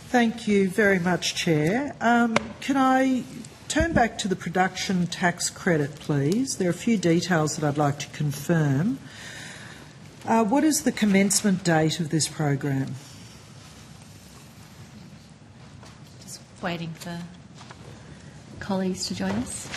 Thank you very much, Chair. Can I turn back to the production tax credit, please? There are a few details that I'd like to confirm. What is the commencement date of this program? Just waiting for colleagues to join us.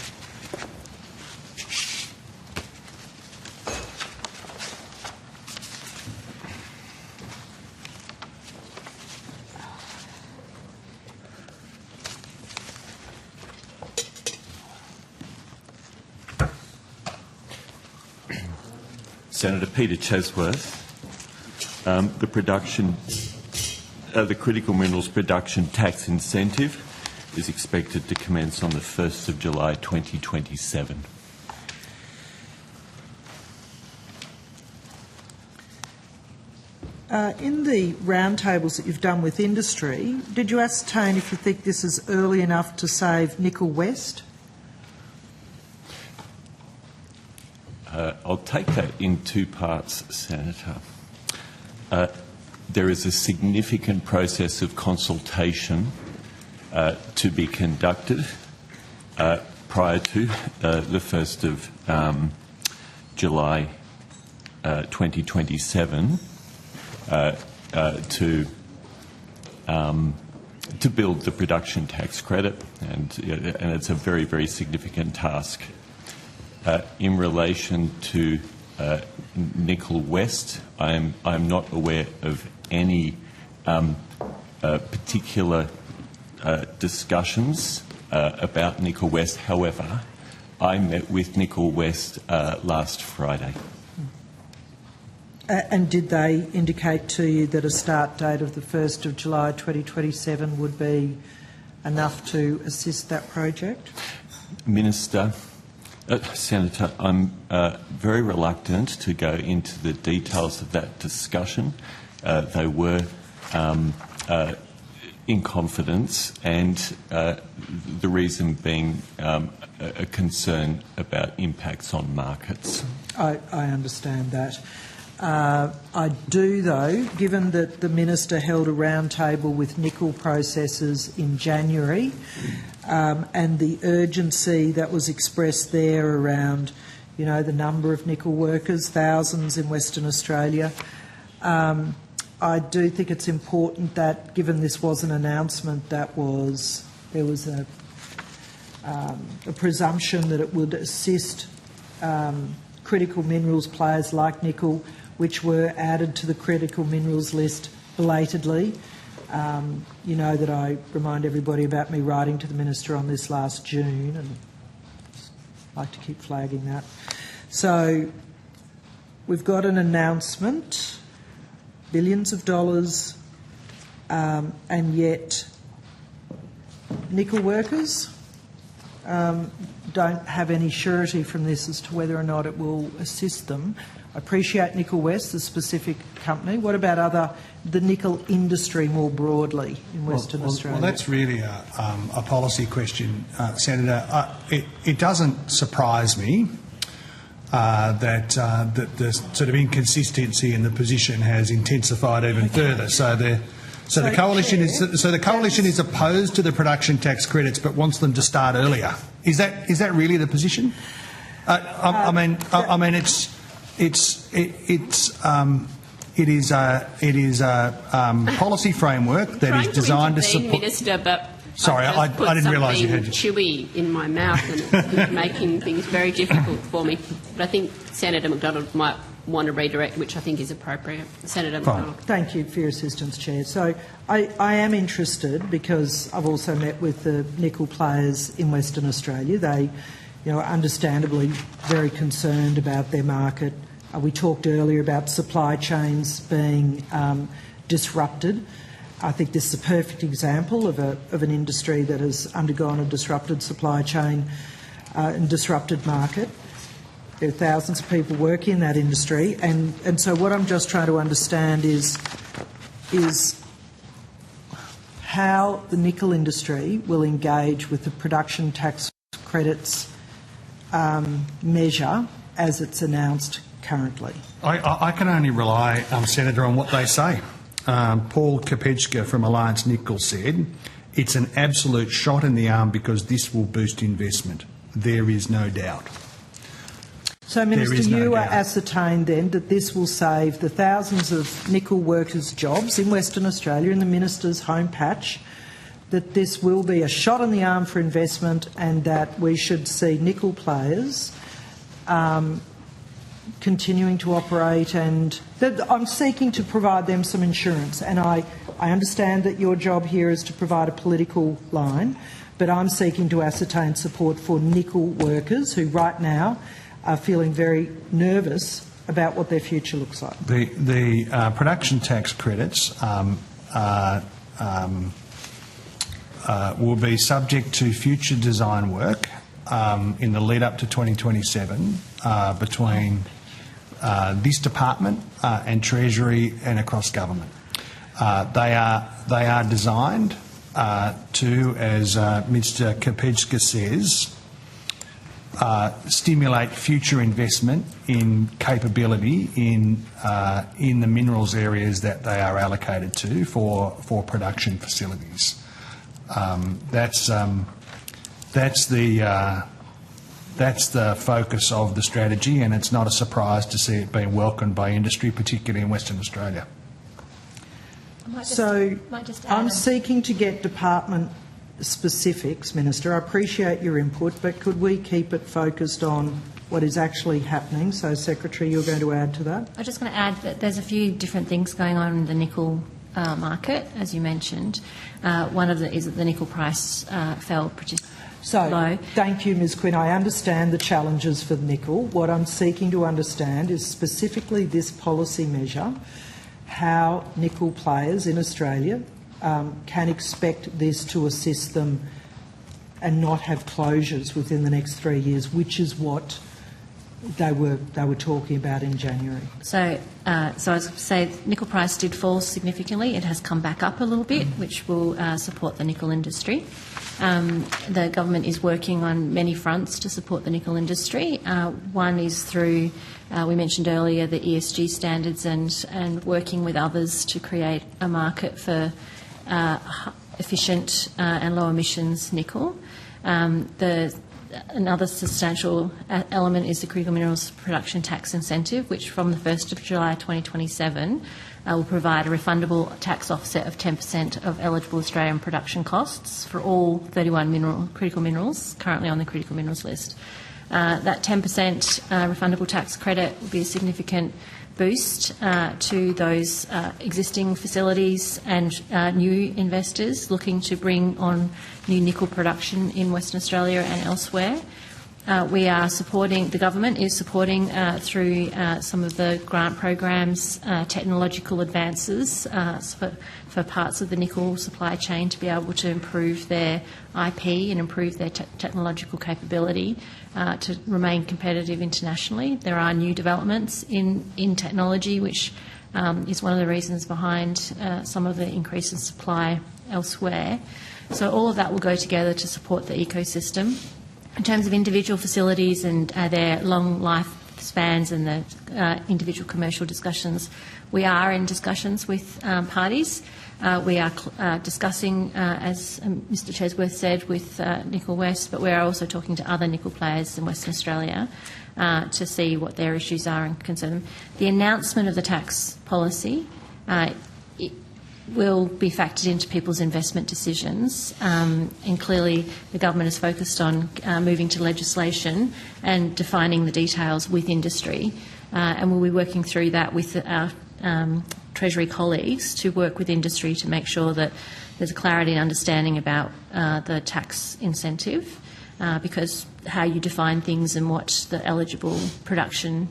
Senator Peter Chesworth, the critical minerals production tax incentive is expected to commence on the 1st of July 2027. In the roundtables that you've done with industry, did you ascertain if you think this is early enough to save Nickel West? I'll take that in two parts, Senator. There is a significant process of consultation to be conducted prior to the 1st of July 2027 to build the production tax credit, and it's a very, very significant task. In relation to Nickel West, I'm not aware of any particular discussions about Nickel West. However, I met with Nickel West last Friday. And did they indicate to you that a start date of the 1st of July 2027 would be enough to assist that project? Minister, Senator, I'm very reluctant to go into the details of that discussion. They were in confidence, and the reason being a concern about impacts on markets. I understand that. I do, though, given that the Minister held a roundtable with nickel processors in January, and the urgency that was expressed there around, you know, the number of nickel workers, thousands in Western Australia. I do think it's important that, given this was an announcement, there was a presumption that it would assist critical minerals players like nickel, which were added to the critical minerals list belatedly. You know that I remind everybody about me writing to the Minister on this last June, and I'd like to keep flagging that. So we've got an announcement, billions of dollars, and yet nickel workers don't have any surety from this as to whether or not it will assist them. I appreciate Nickel West, the specific company. What about the nickel industry more broadly in Western Australia? Well, that's really a policy question, Senator. It doesn't surprise me that the sort of inconsistency in the position has intensified even further. So the coalition is opposed to the production tax credits, but wants them to start earlier. Is that really the position? It is a policy framework that is designed to support. Minister, but sorry, I didn't realise you had chewy in my mouth and it's making things very difficult for me. But I think Senator Mcdonald might want to redirect, which I think is appropriate. Senator Mcdonald. Thank you for your assistance, Chair. So I am interested because I've also met with the nickel players in Western Australia. They, you know, are understandably very concerned about their market. We talked earlier about supply chains being disrupted. I think this is a perfect example of an industry that has undergone a disrupted supply chain and disrupted market. There are thousands of people working in that industry, and so what I'm just trying to understand is how the nickel industry will engage with the production tax credits measure as it's announced currently. I can only rely, Senator, on what they say. Paul Kopechka from Alliance Nickel said, "It's an absolute shot in the arm because this will boost investment. There is no doubt." So, Minister, is no you are doubt. ascertained then that this will save the thousands of nickel workers' jobs in Western Australia, in the Minister's home patch, that this will be a shot in the arm for investment, and that we should see nickel players continuing to operate, and that I'm seeking to provide them some insurance. And I understand that your job here is to provide a political line, but I'm seeking to ascertain support for nickel workers who right now are feeling very nervous about what their future looks like. The production tax credits will be subject to future design work in the lead up to 2027 between this department and Treasury and across government. They are designed to, as Mr. Kopechka says, stimulate future investment in capability in the minerals areas that they are allocated to for production facilities. That's the focus of the strategy, and it's not a surprise to see it being welcomed by industry, particularly in Western Australia. I'm seeking to get department specifics, Minister. I appreciate your input, but could we keep it focused on what is actually happening? So, Secretary, you're going to add to that? I'm just going to add that there's a few different things going on in the nickel market, as you mentioned. One of them is that the nickel price fell pretty low. Thank you, Ms Quinn. I understand the challenges for nickel. What I'm seeking to understand is specifically this policy measure, how nickel players in Australia can expect this to assist them and not have closures within the next 3 years, which is what they were talking about in January. So I was going to say nickel price did fall significantly. It has come back up a little bit, which will support the nickel industry. The government is working on many fronts to support the nickel industry. One is through, we mentioned earlier, the ESG standards and working with others to create a market for efficient and low emissions nickel. Another substantial element is the critical minerals production tax incentive, which from the 1st of July 2027 will provide a refundable tax offset of 10% of eligible Australian production costs for all 31 critical minerals currently on the critical minerals list. That 10% refundable tax credit will be a significant boost to those existing facilities and new investors looking to bring on new nickel production in Western Australia and elsewhere. We are supporting, the government is supporting through some of the grant programs technological advances for parts of the nickel supply chain to be able to improve their IP and improve their technological capability to remain competitive internationally. There are new developments in technology, which is one of the reasons behind some of the increase in supply elsewhere. So all of that will go together to support the ecosystem. In terms of individual facilities and their long lifespans and the individual commercial discussions, we are in discussions with parties. We are discussing, as Mr Chesworth said, with Nickel West, but we are also talking to other nickel players in Western Australia to see what their issues are and concern them. The announcement of the tax policy will be factored into people's investment decisions, and clearly the government is focused on moving to legislation and defining the details with industry, and we'll be working through that with our Treasury colleagues to work with industry to make sure that there's a clarity and understanding about the tax incentive, because how you define things and what the eligible production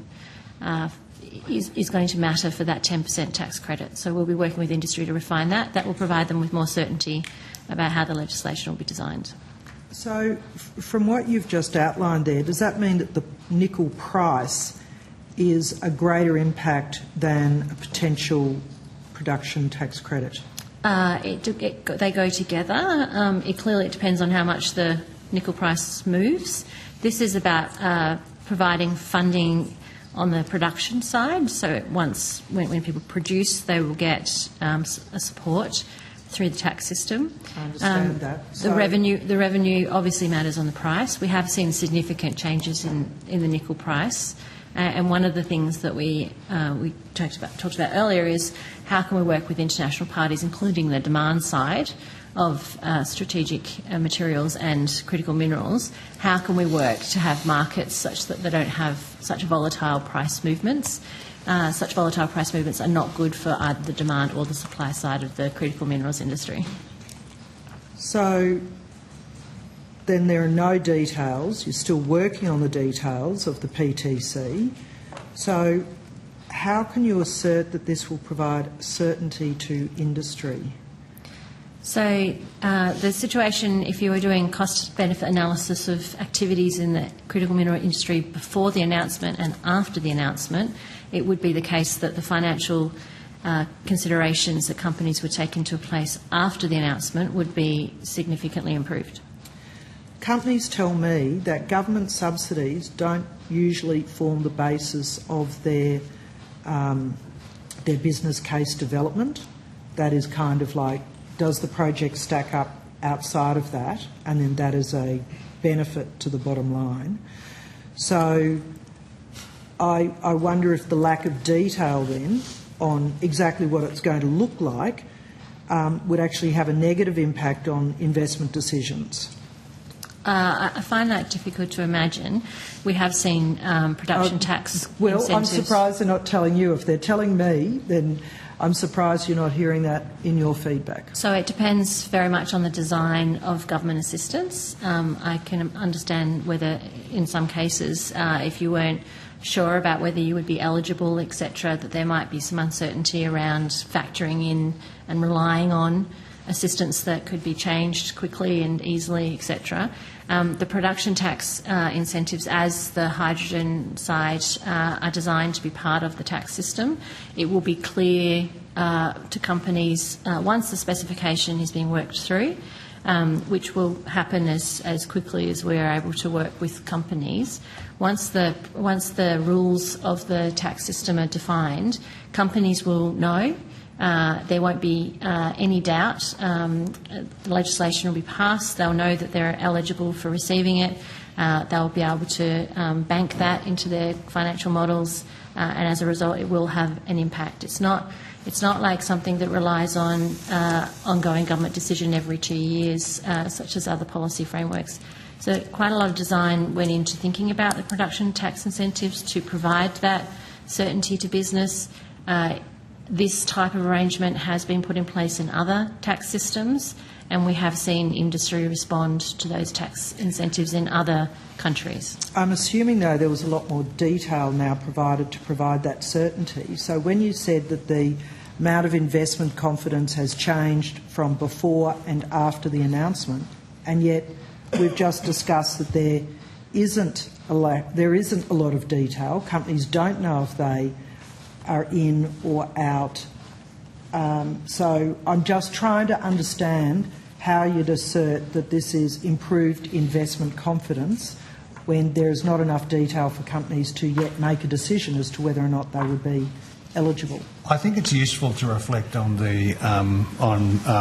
is going to matter for that 10% tax credit. So we'll be working with industry to refine that. That will provide them with more certainty about how the legislation will be designed. So from what you've just outlined there, does that mean that the nickel price is a greater impact than a potential production tax credit? They go together. It clearly depends on how much the nickel price moves. This is about providing funding on the production side. So once when people produce, they will get a support through the tax system. I understand that. The revenue obviously matters on the price. We have seen significant changes in the nickel price, and one of the things that we talked about earlier is how can we work with international parties, including the demand side of strategic materials and critical minerals. How can we work to have markets such that they don't have such volatile price movements? Such volatile price movements are not good for either the demand or the supply side of the critical minerals industry. So then there are no details. You're still working on the details of the PTC. So how can you assert that this will provide certainty to industry? So the situation, if you were doing cost-benefit analysis of activities in the critical mineral industry before the announcement and after the announcement, it would be the case that the financial considerations that companies would take into place after the announcement would be significantly improved. Companies tell me that government subsidies don't usually form the basis of their business case development. That is kind of like, does the project stack up outside of that, and then that is a benefit to the bottom line. So I wonder if the lack of detail then on exactly what it's going to look like would actually have a negative impact on investment decisions. I find that difficult to imagine. We have seen production tax incentives. I'm surprised they're not telling you. If they're telling me, then I'm surprised you're not hearing that in your feedback. So it depends very much on the design of government assistance. I can understand whether, in some cases, if you weren't sure about whether you would be eligible, etc., that there might be some uncertainty around factoring in and relying on assistance that could be changed quickly and easily, etc. The production tax incentives, as the hydrogen side, are designed to be part of the tax system. It will be clear to companies once the specification is being worked through, which will happen as quickly as we are able to work with companies. Once the rules of the tax system are defined, companies will know. There won't be any doubt. The legislation will be passed. They'll know that they're eligible for receiving it. They'll be able to bank that into their financial models, and as a result, it will have an impact. It's not like something that relies on ongoing government decision every 2 years, such as other policy frameworks. So quite a lot of design went into thinking about the production tax incentives to provide that certainty to business. This type of arrangement has been put in place in other tax systems, and we have seen industry respond to those tax incentives in other countries. I'm assuming, though, there was a lot more detail now provided to provide that certainty. So when you said that the amount of investment confidence has changed from before and after the announcement, and yet we've just discussed that there isn't a lot of detail. Companies don't know if they are in or out. So I'm just trying to understand how you'd assert that this is improved investment confidence when there is not enough detail for companies to yet make a decision as to whether or not they would be eligible. I think it's useful to reflect on the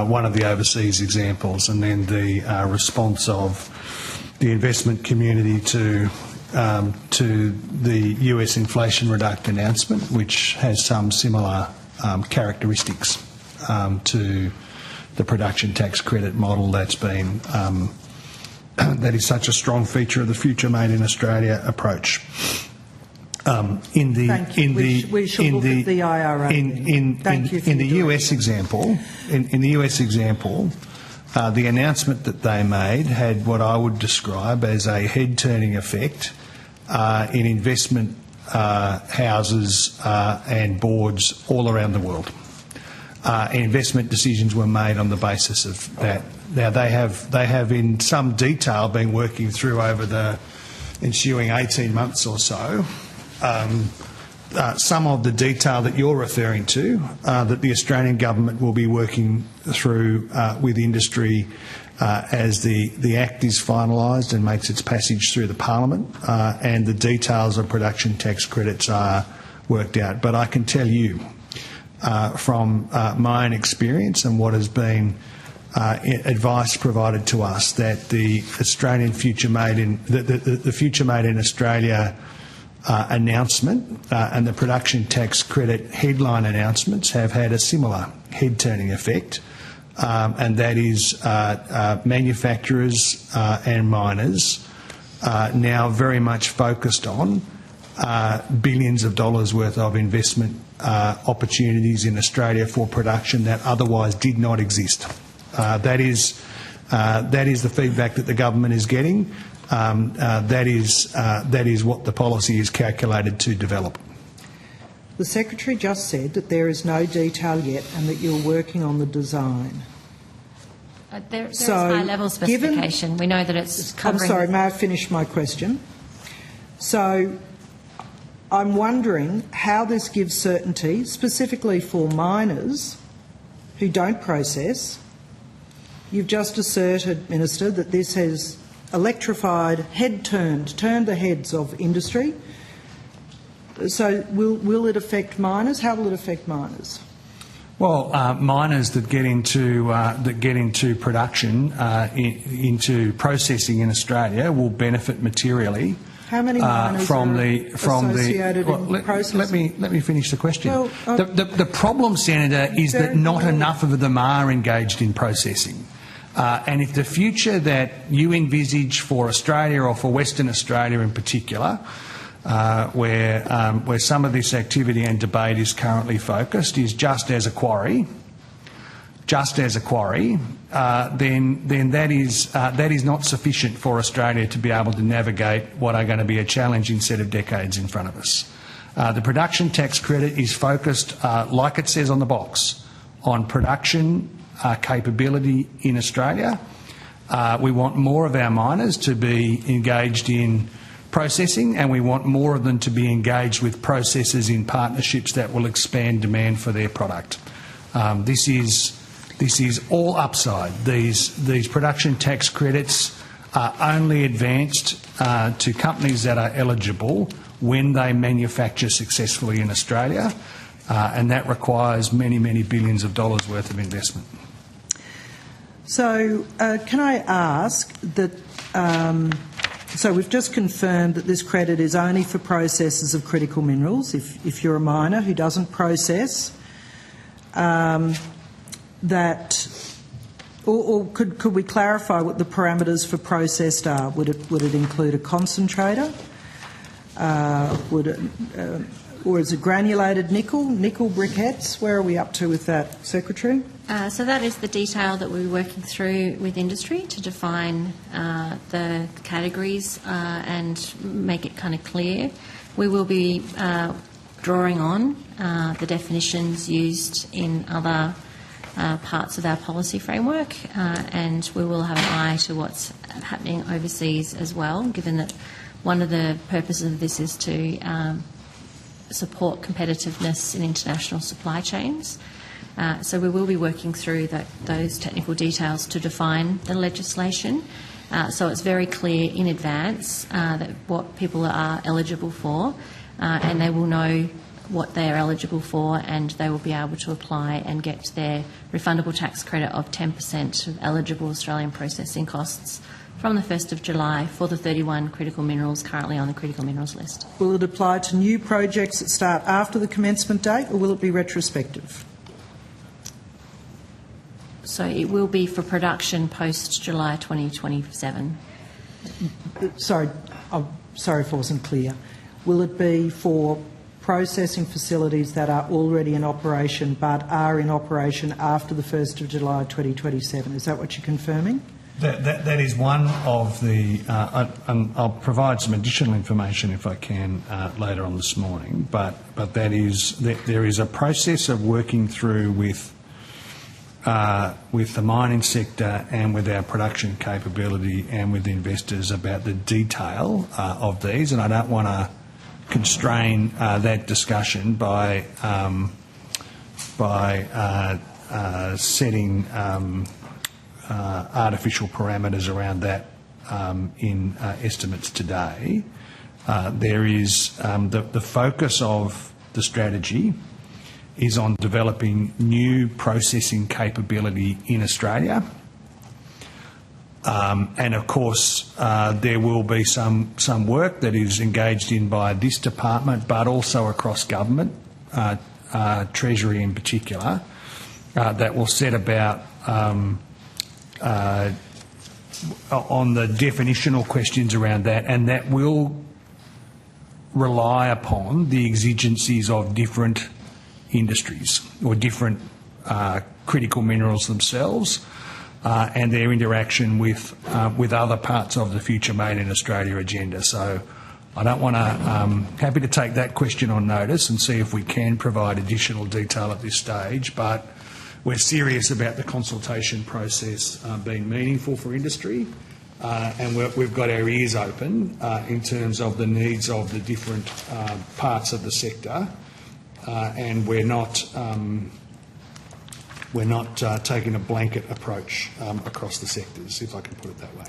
one of the overseas examples and then the response of the investment community to the US Inflation Reduction announcement, which has some similar characteristics to the production tax credit model that's been that is such a strong feature of the Future Made in Australia approach. In the US example, the announcement that they made had what I would describe as a head-turning effect in investment houses and boards all around the world. Investment decisions were made on the basis of that. Now they have in some detail been working through over the ensuing 18 months or so some of the detail that you're referring to, that the Australian government will be working through with industry as the Act is finalised and makes its passage through the Parliament, and the details of production tax credits are worked out. But I can tell you from my own experience and what has been advice provided to us, that the Australian Future Made in the Future Made in Australia announcement and the production tax credit headline announcements have had a similar head-turning effect, and that is manufacturers and miners now very much focused on billions of dollars worth of investment opportunities in Australia for production that otherwise did not exist. That is the feedback that the government is getting. That is what the policy is calculated to develop. The Secretary just said that there is no detail yet and that you're working on the design. There is high-level specification. We know that it's covering... I'm sorry, may I finish my question? So I'm wondering how this gives certainty, specifically for miners who don't process. You've just asserted, Minister, that this has electrified, turned the heads of industry. So will it affect miners? How will it affect miners? Well, miners that get into production, into processing in Australia, will benefit materially. How many miners associated in processing? Let me finish the question. Well, the problem, Senator, is that not enough of them are engaged in processing. And if the future that you envisage for Australia, or for Western Australia in particular, where some of this activity and debate is currently focused, is just as a quarry, then that is not sufficient for Australia to be able to navigate what are going to be a challenging set of decades in front of us. The production tax credit is focused, like it says on the box, on production capability in Australia. We want more of our miners to be engaged in processing, and we want more of them to be engaged with processors in partnerships that will expand demand for their product. This is all upside. These production tax credits are only advanced to companies that are eligible when they manufacture successfully in Australia, and that requires many, many billions of dollars worth of investment. So can I ask that, so we've just confirmed that this credit is only for processors of critical minerals. If you're a miner who doesn't process, could we clarify what the parameters for processed are? Would it include a concentrator? Or is it granulated nickel briquettes? Where are we up to with that, Secretary? So that is the detail that we're working through with industry to define the categories and make it kind of clear. We will be drawing on the definitions used in other parts of our policy framework, and we will have an eye to what's happening overseas as well, given that one of the purposes of this is to support competitiveness in international supply chains. So we will be working through those technical details to define the legislation, so it's very clear in advance that what people are eligible for, and they will know what they are eligible for, and they will be able to apply and get their refundable tax credit of 10% of eligible Australian processing costs from the 1st of July for the 31 critical minerals currently on the critical minerals list. Will it apply to new projects that start after the commencement date, or will it be retrospective? So it will be for production post-July 2027. Sorry if I wasn't clear. Will it be for processing facilities that are already in operation but are in operation after the 1st of July 2027? Is that what you're confirming? That is one of the, and I'll provide some additional information if I can later on this morning, but there is a process of working through with the mining sector and with our production capability and with investors about the detail of these, and I don't want to constrain that discussion by setting artificial parameters around that in estimates today. There is the focus of the strategy is on developing new processing capability in Australia. And of course, there will be some work that is engaged in by this department, but also across government, Treasury in particular, that will set about on the definitional questions around that, and that will rely upon the exigencies of different industries or different critical minerals themselves. And their interaction with other parts of the Future Made in Australia agenda. So I don't want to, happy to take that question on notice and see if we can provide additional detail at this stage, but we're serious about the consultation process being meaningful for industry, and we've got our ears open in terms of the needs of the different parts of the sector, and we're not taking a blanket approach across the sectors, if I can put it that way.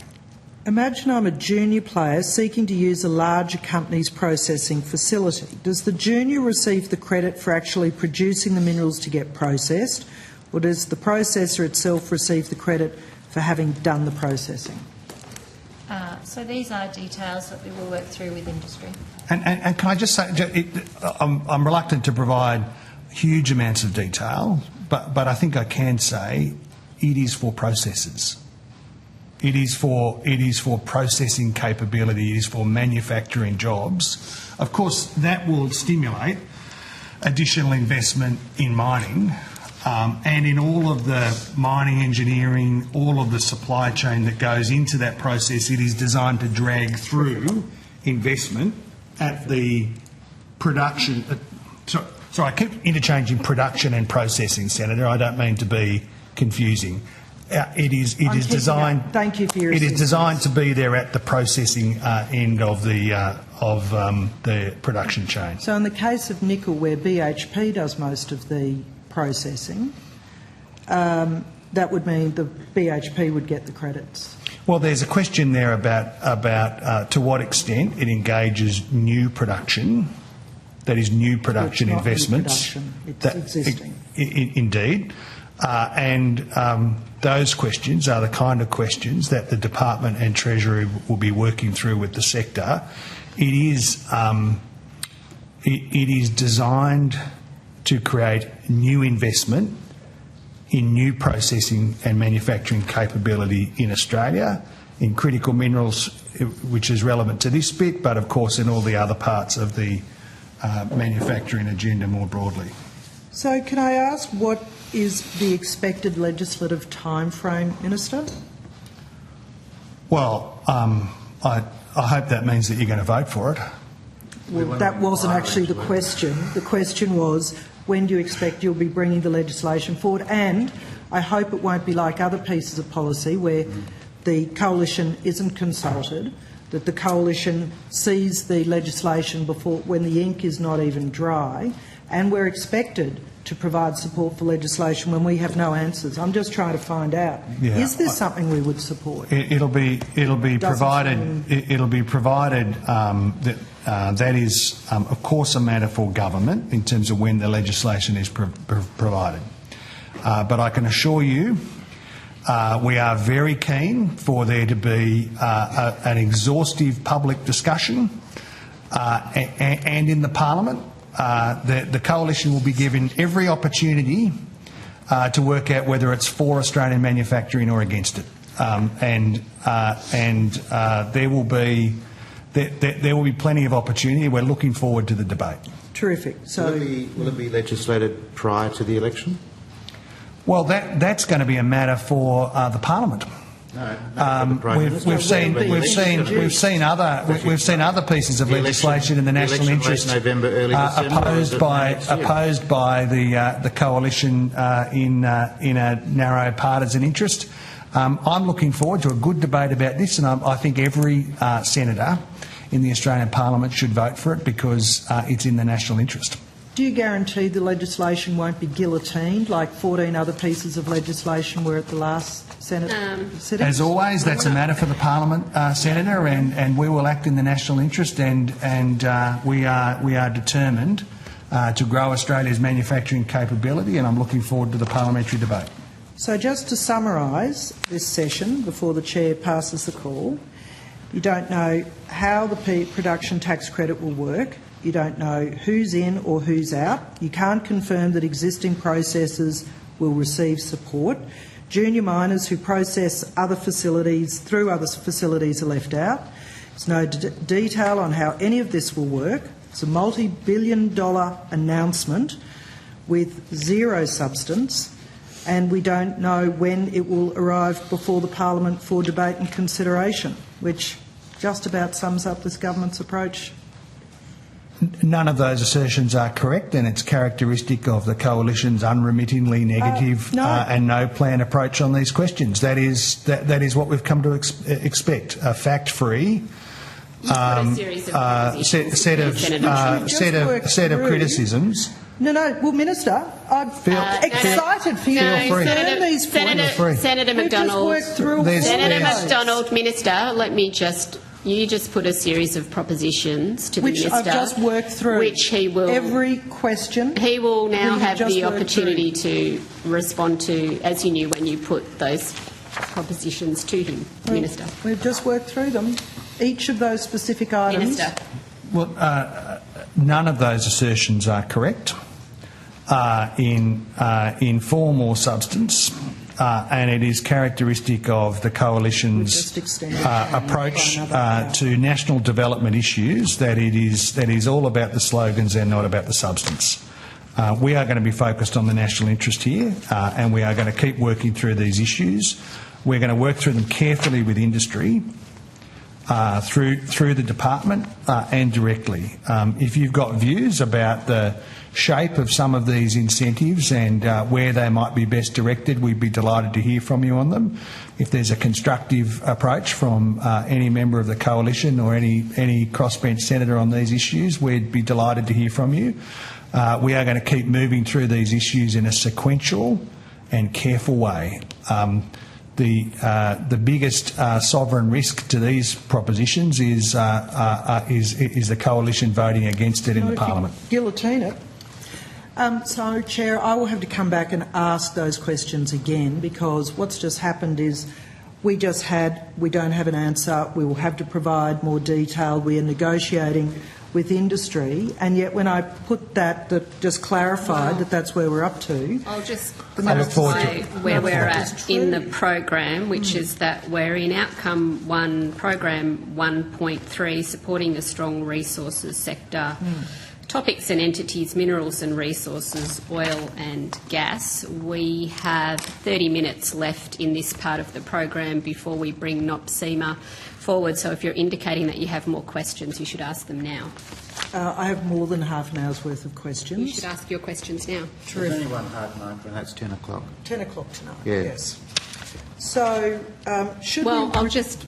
Imagine I'm a junior player seeking to use a larger company's processing facility. Does the junior receive the credit for actually producing the minerals to get processed, or does the processor itself receive the credit for having done the processing? So these are details that we will work through with industry. And can I just say, I'm reluctant to provide huge amounts of detail, but I think I can say it is for processors. It is for processing capability. It is for manufacturing jobs. Of course, that will stimulate additional investment in mining and in all of the mining engineering, all of the supply chain that goes into that process. It is designed to drag through investment at the production. So I keep interchanging production and processing, Senator. I don't mean to be confusing. It is designed. Thank you for your It is assistance. designed to be there at the processing end of the production chain. So in the case of nickel, where BHP does most of the processing, that would mean the BHP would get the credits. Well, there's a question there about to what extent it engages new production. That is new production So it's not investments. New production, it's existing. Indeed. And those questions are the kind of questions that the Department and Treasury will be working through with the sector. It is designed to create new investment in new processing and manufacturing capability in Australia, in critical minerals, which is relevant to this bit, but of course in all the other parts of the manufacturing agenda more broadly. So can I ask, what is the expected legislative time frame, Minister? Well, I hope that means that you're going to vote for it. Well, that wasn't actually the question. The question was, when do you expect you'll be bringing the legislation forward? And I hope it won't be like other pieces of policy where the coalition isn't consulted, that the coalition sees the legislation before when the ink is not even dry, and we're expected to provide support for legislation when we have no answers. I'm just trying to find out, is this something we would support? It'll be provided. It'll be provided that is, of course, a matter for government in terms of when the legislation is provided. But I can assure you, we are very keen for there to be an exhaustive public discussion, and in the Parliament. The coalition will be given every opportunity to work out whether it's for Australian manufacturing or against it, and there will be plenty of opportunity. We're looking forward to the debate. Terrific. So, will it be legislated prior to the election? Well, that's going to be a matter for the Parliament. We've seen other pieces of legislation in the national interest opposed by the coalition in a narrow partisan interest. I'm looking forward to a good debate about this, and I think every senator in the Australian Parliament should vote for it because it's in the national interest. Do you guarantee the legislation won't be guillotined like 14 other pieces of legislation were at the last Senate sitting? As always, that's a matter for the Parliament, Senator, and we will act in the national interest, and we are determined to grow Australia's manufacturing capability, and I'm looking forward to the parliamentary debate. So just to summarise this session before the Chair passes the call, you don't know how the production tax credit will work. You don't know who's in or who's out. You can't confirm that existing processors will receive support. Junior miners who process other facilities through other facilities are left out. There's no detail on how any of this will work. It's a multi-billion-dollar announcement with zero substance, and we don't know when it will arrive before the Parliament for debate and consideration, which just about sums up this government's approach. None of those assertions are correct, and it's characteristic of the Coalition's unremittingly negative and no-plan approach on these questions. That is what we've come to expect: a fact-free set of criticisms. No, well, Minister, I'm excited for you to confirm these points. Senator Mcdonald, Minister, you just put a series of propositions to the Minister. Which I've just worked through. Which he will... Every question. He will now have the opportunity to respond to, as you knew when you put those propositions to him, Minister. We've just worked through them. Each of those specific items. Minister. Well, none of those assertions are correct in form or substance. And it is characteristic of the Coalition's approach to national development issues that it is all about the slogans and not about the substance. We are going to be focused on the national interest here, and we are going to keep working through these issues. We're going to work through them carefully with industry, through the department and directly. If you've got views about the shape of some of these incentives and where they might be best directed, we'd be delighted to hear from you on them. If there's a constructive approach from any member of the Coalition or any crossbench senator on these issues, we'd be delighted to hear from you. We are going to keep moving through these issues in a sequential and careful way. The biggest sovereign risk to these propositions is the Coalition voting against it in the Parliament. Guillotine it. So, Chair, I will have to come back and ask those questions again, because what's just happened is we don't have an answer. We will have to provide more detail. We are negotiating with industry, and yet when I put that just clarified that that's where we're up to. I'll just clarify where we're at in the program, which is that we're in Outcome 1, Program 1.3, supporting a strong resources sector. Topics and entities, minerals and resources, oil and gas. We have 30 minutes left in this part of the program before we bring NOPSEMA forward, so if you're indicating that you have more questions, you should ask them now. I have more than half an hour's worth of questions. You should ask your questions now. There's only one hard marker, and that's 10 o'clock. 10 o'clock tonight, yeah. yes. So, should I'll just